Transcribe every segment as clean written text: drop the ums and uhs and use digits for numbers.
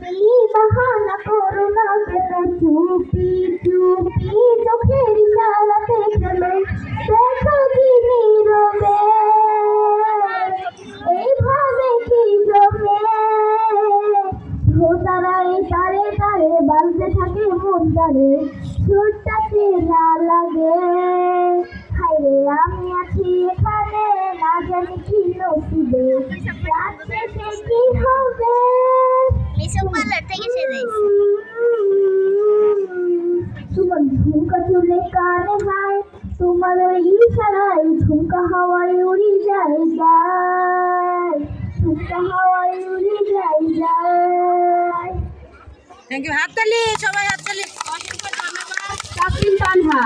তুমি বাহানা করো না কেন, চুপি চুপি চোখের ইশারাতে চলো, দেখো কি নীরবে এইভাবে কি জমে, তারাই তারে তারে বাজতে থাকে মন তারে, সুরটাতে না লাগে। হায়রে আমি আছি এখানে, না জানি কি নসিবে, রাত শেষে কি হবে। তোমার ঝুমকা চুলে কানে হয়, তোমার ওই ইশারায় ঝুমকা হাওয়ায় উড়ি যায় যায়, ঝুমকা হাওয়ায় উড়ি যায় যায়। Thank you. হাততালি সবাই, হাততালি। তাসলিম তানহা,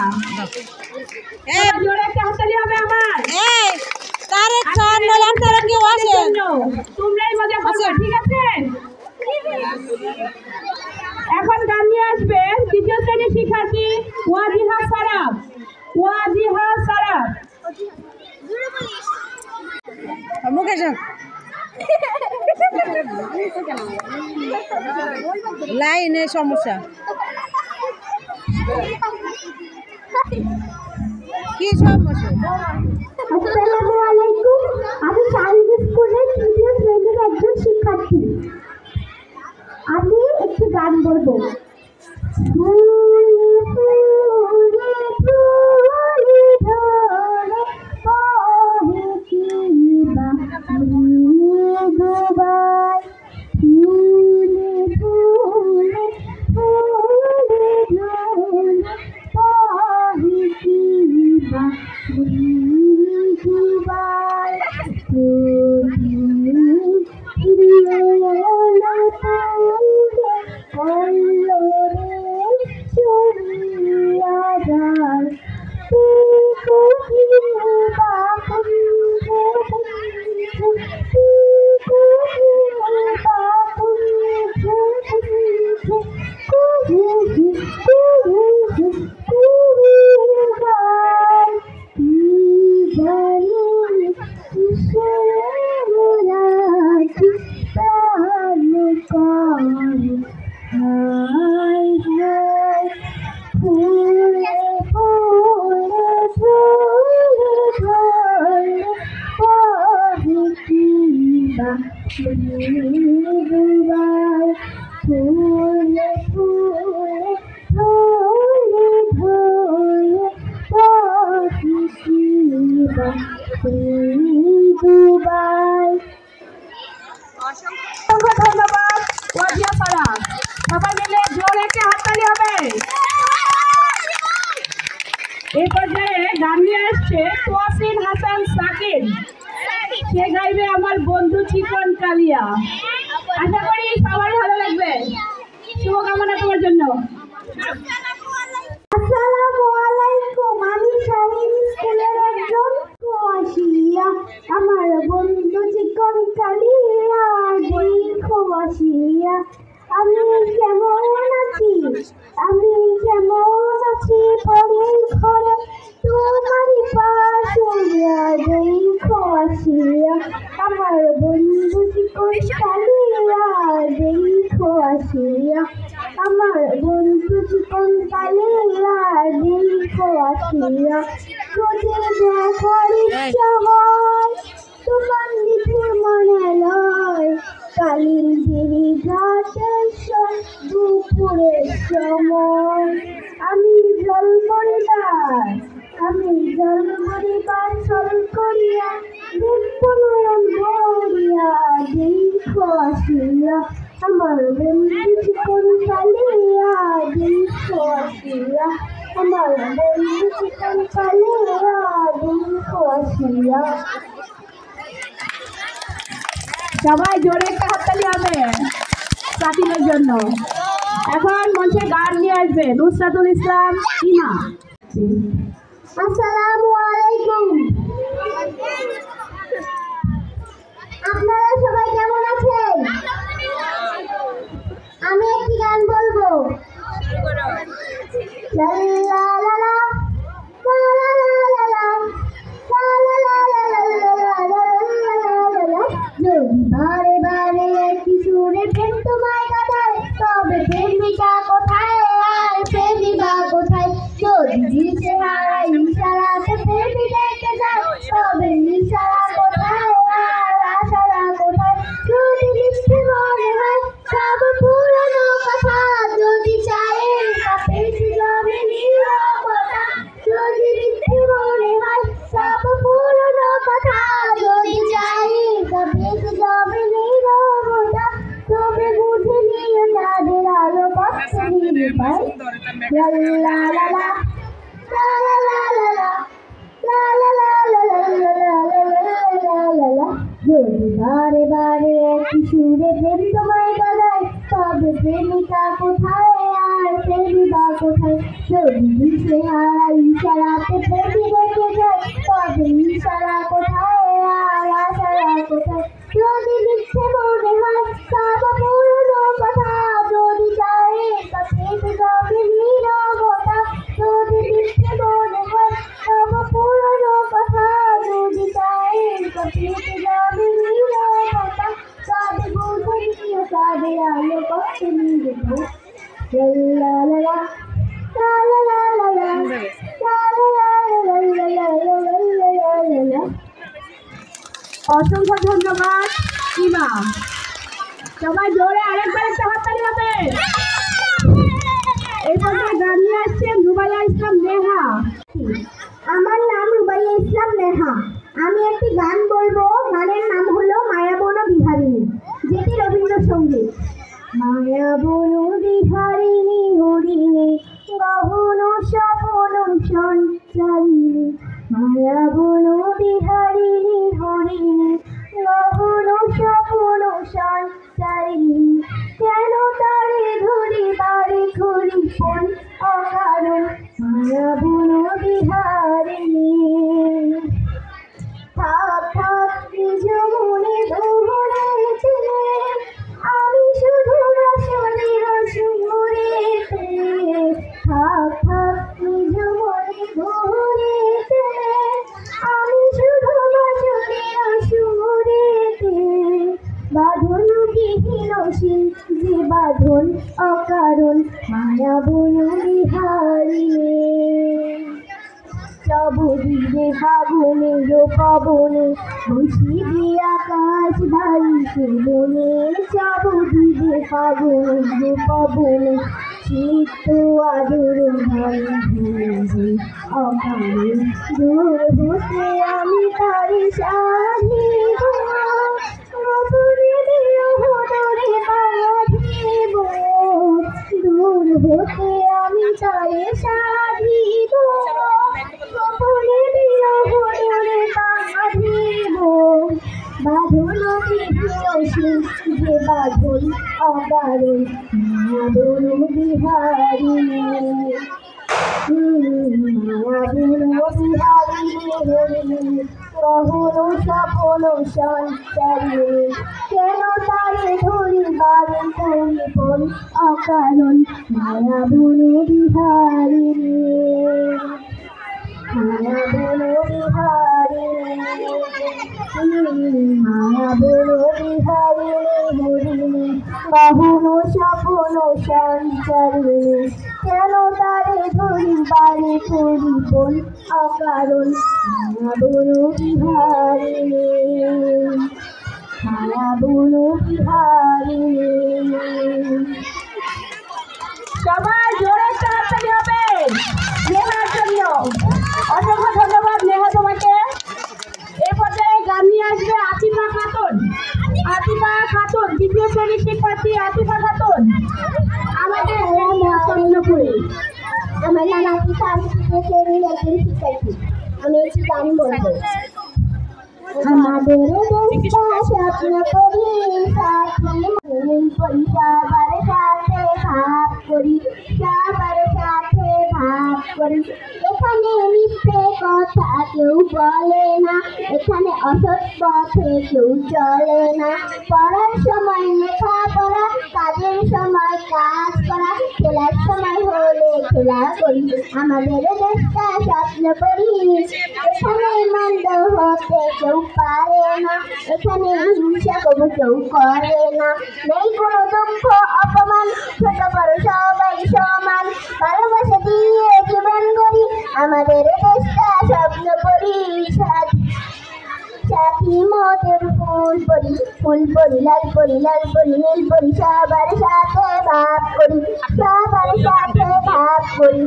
এই জোরে একটা হাততালি হবে আমার। এই তারেক স্যার নলান তারা কেউ আসেন, তোমরাই মজা করবে, ঠিক আছে? এখন গান নিয়ে আসবে দ্বিতীয় শ্রেণীর শিক্ষার্থী ওয়াজিহা সারাফ। ওয়াজিহা সারাফ, মুকেশ লাইনে সমস্যা কি সমস্যা? আসসালামু আলাইকুম, আমি শাহিদ স্কুলের তৃতীয় শ্রেণীর একজন শিক্ষার্থী। আমি একটি গান বলবো। ধন্যবাদ ওয়াজিহা সারাফ, সবাই মিলে জোরে একটা হাততালি হবে। এই পর্যায়ে গান নিয়ে আসছে তোয়াসিন হাসান সাকিব, সে গাইবে আমার বন্ধু চিকন কালিয়া। আশা করি সবার ভালো লাগবে, শুভকামনা তোমার জন্য। আসসালামু আলাইকুম, আমি শাহিদ স্কুলের একজন প্রবাসিয়া, আমার বন্ধু চিকন কালিয়া দেখো আসিয়া। আমি কেমন আছি, আমি কেমন আছি পরে ঘরে তোমারই পাশে দেখো আসিয়া। আমার বন্ধু চিকন কালিয়া দেখো আসিয়া, আমার বন্ধু চিকন কালিয়া দেখো আসিয়া। যদি দেখার ইচ্ছা হয় তোমার নিচের মনে লয়, কালির গিরি ঘাটের দুপুরের সময়। আমি জল পরিবার, আমি জল পরিবার সল করিয়া দেখো নয়ন ভরিয়া দেখো আসিয়া। আমার বন্ধু চিকন কালিয়া দেখো আসিয়া, আমার বন্ধু চিকন কালিয়া দেখো আসিয়া। সবাই জোরে একটা হাততালি হবে সাকিবের জন্য। এখন মঞ্চে গান নিয়ে আসবে নুসরাতুল ইসলাম ইমা। আসসালামু আলাইকুম, আপনারা সবাই কেমন আছেন? আমি একটি গান বলবো। লা লা লা লা লা লা লা লা লা লা লা লা লা লা লা লা লা লা। যদি বারে বারে একই সুরে প্রেম তোমায় কাঁদায় চাঁদের আলো কষ্ট দিলে পাই লা লা লা লা লা লা লা লা লা যদি বারে বারে একই সুরে প্রেম তোমায় বাজায় তবে প্রেমিকা কোথায় আর প্রেমিকা কোথায় যদি দিশে হারা ইশারাতে প্রেমী রেখে যায় তবে ইশারা কোথায় আর আশারা কোথায় যদি মিথ্যে মনে হয় সব পুরনো কথা যদি চায় পেতে যাবে নীরবতা যদি মিথ্যে মনে হয় সব পুরনো কথা যদি চায় পেতে যাবে নীরবতা কাঁদে বুঝিয়ে কাঁদে আলো কষ্ট নিয়ে লা লা লা লা লা লা লা লা। অসংখ্য ধন্যবাদ ইমা। সবাই জোরে আরেকবার একটা হাততালি হবে। এরপর গান নিয়ে আসছেন রুবাইয়া ইসলাম নেহা। আমার নাম রুবাইয়া ইসলাম নেহা। আমি একটি গান বলবো। গানের নাম হলো মায়াবন বিহারিণী, যেটি রবীন্দ্রসঙ্গীত। মায়াবন বিহারিণী হরিণী গহন স্বপন সঞ্চারিণী মায়াবন বিহারিণী হরিণী গহন স্বপন সঞ্চারিণী কেন তারে ধরি বারে ঘুরি কোন অকারণ মায়াবন বিহারিণী থাক থাক নিজ মনে ধরেতে আমি শুধু রসনের সুরেতে থাক থাক নিজ মনে ধরেতে আমি শুধু রসনের সুরেতে বাঁধন বিহীনশীল যে বাঁধন অকারণ মায়াবন বিহারিণী চবুদিরে ফাগুনে পবনে বসিবি আকাশ ধারিতে বনে চবুদিরে ফাগুনে পবনে চিত্ত আদর ভাঙে অকারণ দূর হতে আমি তারি সাধিব গোপনে বিরহ দূরে বাঁধিব দূর হতে আমি তারে সাধিব গোপনে বিরহ দূরে বাঁধিব বাঁধন বিহীনশীল যে বাঁধন অকারণ মায়াবন বিহারিণী মায়াবন বিহারিণী হরিণী গহন স্বপন সঞ্চারিণী কেন তারে ধরি বারে কোন অকারণ মায়াবন বিহারিণী মায়াবন বিহারিণী মায়াবন বিহারিণী হরিণী গহন স্বপন সঞ্চারিণী কেন তারে ধরি বারে করি কোন অকারণ মায়াবন বিহারিণী মায়াবন বিহারিণী। সবাই জোরে তাড়াতাড়ি হবে নেহার জন্য। অসংখ্য ধন্যবাদ নেহা তোমাকে। এই পর্যায়ে গান নিয়ে আসবে আতিফা খাতুন। আতিফা খাতুন দ্বিতীয় শ্রেণীর শিক্ষার্থী আতিফা খাতুন আমাদের চন্দ্রপুরে। আমার নাম আতিফা, আমি তৃতীয় শ্রেণীর একজন শিক্ষার্থী। আমি একটি গান বলবো। আমাদের দেশটা স্বপ্ন করি সাথী করি সবার সাথে ভাব করি সবার সাথে ভাব করি এখানে মিথ্যে কথা কেউ বলে না এখানে অসৎ পথে কেউ চলে না পড়ার সময় লেখাপড়া কাজের সময় কাজ করা খেলার সময় হলে খেলা করি আমাদের দেশটা স্বপ্ন করি এখানে মন্দ হতে কেউ পারে না এখানে হিংসা কবু কেউ করে না নেই কোনো দুঃখ অপমান ছোট বড় সবাই সমান ভালোবাসা দিয়ে জীবন করি আমাদের দেশটা স্বপ্ন করি সাথী মতের ফুল পরি লাল পরি নীল পরি সবার সাথে ভাব করি সবার সাথে ভাব করি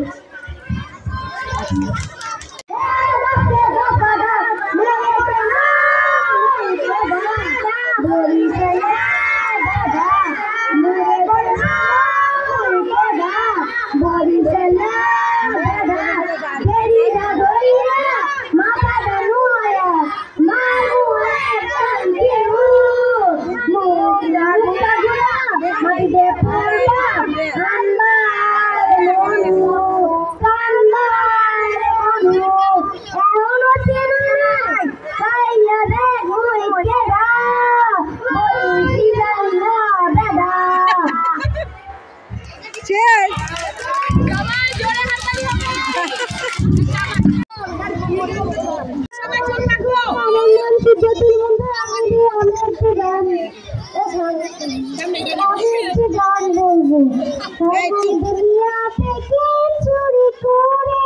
দুনিয়া থেকে চুরি করে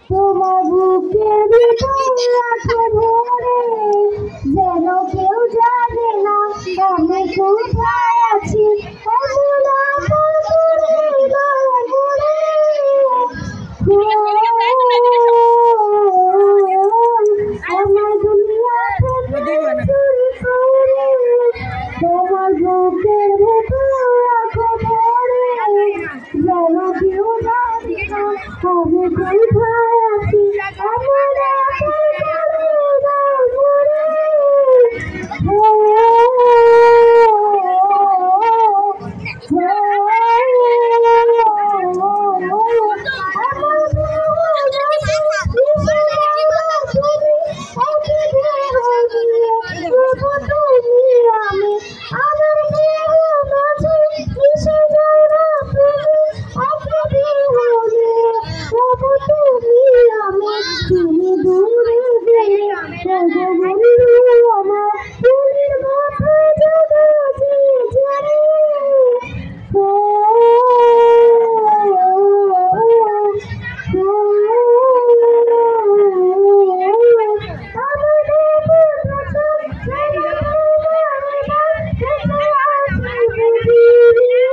তোমার বুকের ভিতরে রাখো ধরে, যেন কেউ জানে না আমি কোথায় আছি। আমার দুনিয়া থেকে চুরি করে তোমার বুকের ভিতরে রাখো ধরে, যেন কেউ জানে না আমি কোথায় আছি।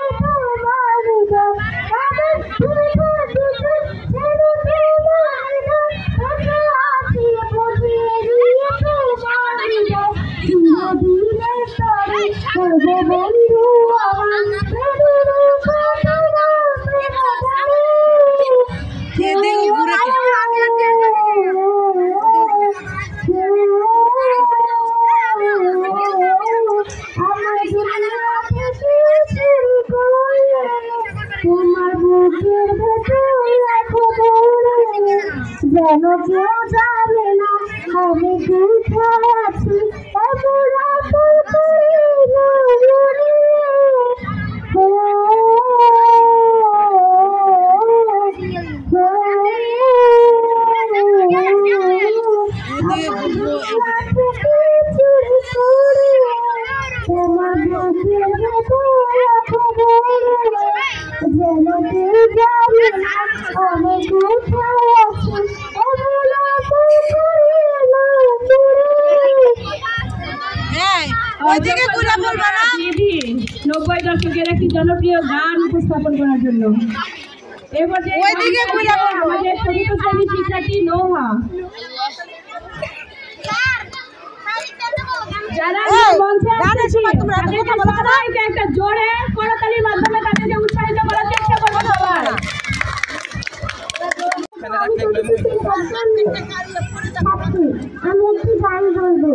যেন কেউ জানে না আমি কোথায় আছি। ওইদিকে ঘুরে বলবা না। 90 দশকের একটি জনপ্রিয় গান উপস্থাপন করার জন্য ওইদিকে ঘুরে বলবো। আমাদের চতুর্থ শ্রেণীর শিক্ষার্থী নোহা, যারা মঞ্চে আসছে সবাইকে একটা জোরে করতালির মাধ্যমে তাদেরকে উৎসাহিত করার চেষ্টা করবো সবাই। আমি একটি গান বলবো।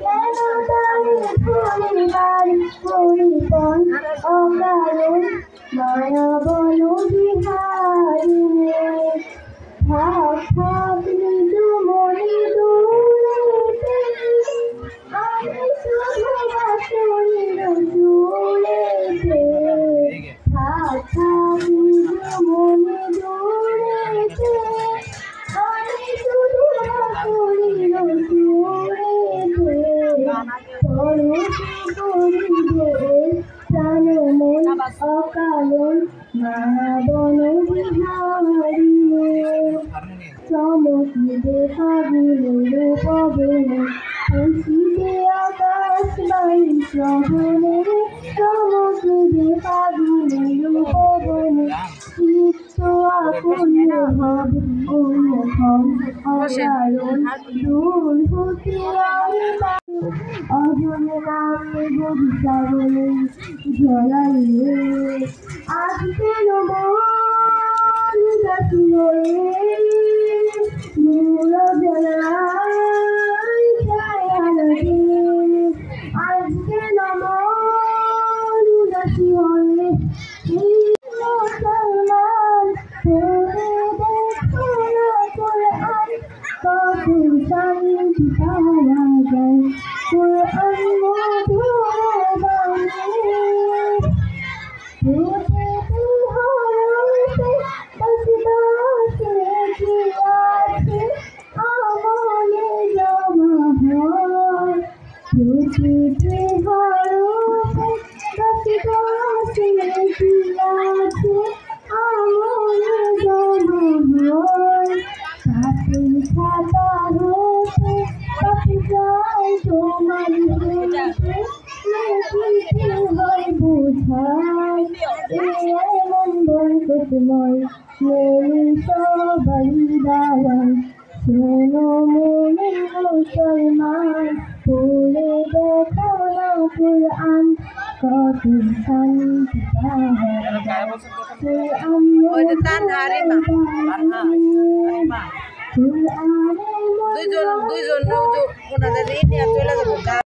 Hello, darling. পারিবার পরিপন অকারণ মায়া বন বিহারী থাক থাক নিজ মনে দূরেতে আমি শুধু বাসরির জুড়েতে থাক থাক নিজ মনে দূরেতে আমি শুধু বাসরির জুড়েতে পরশি করিবে প্রাণ মন অকারণ মায়া বন বিহারী চমকিবে ফাগুনের পবনে খুশিতে আকাশ বায়ু শ্রবণে চমকিবে ফাগুনের পবনে চিত্ত আপন্ন হবে অন্যতম অকারণ দূর হতে অজন নামে গভীর সাগরে জড়াইলে আজ কেন মন উদাসী হয়ে দূর জলায় ছায়া লাগে আজ কেন মন উদাসী হয়ে মুসলমান তোরে দেখো না কোরআন কত শান্তি পাওয়া যায় কোরআন মধুর বাণী প্রতিটি হরফে দশ কি আছে আমলে জমা হয় প্রতিটি হরফে দশ কি আছে আমলে জমা হয় কাপড় ছাতা হতে কাপড় যায় তোমার হতে লেখিতে হয় বোঝায় এমন বরকতময় মনে সবারই দাওয়ান শোনো মনে মুসলমান পড়ে দেখো না কোরআন কত শান্তি পাওয়া যায় কোরআন দুইজন ওনাদের নিয়ে চলে যাবো।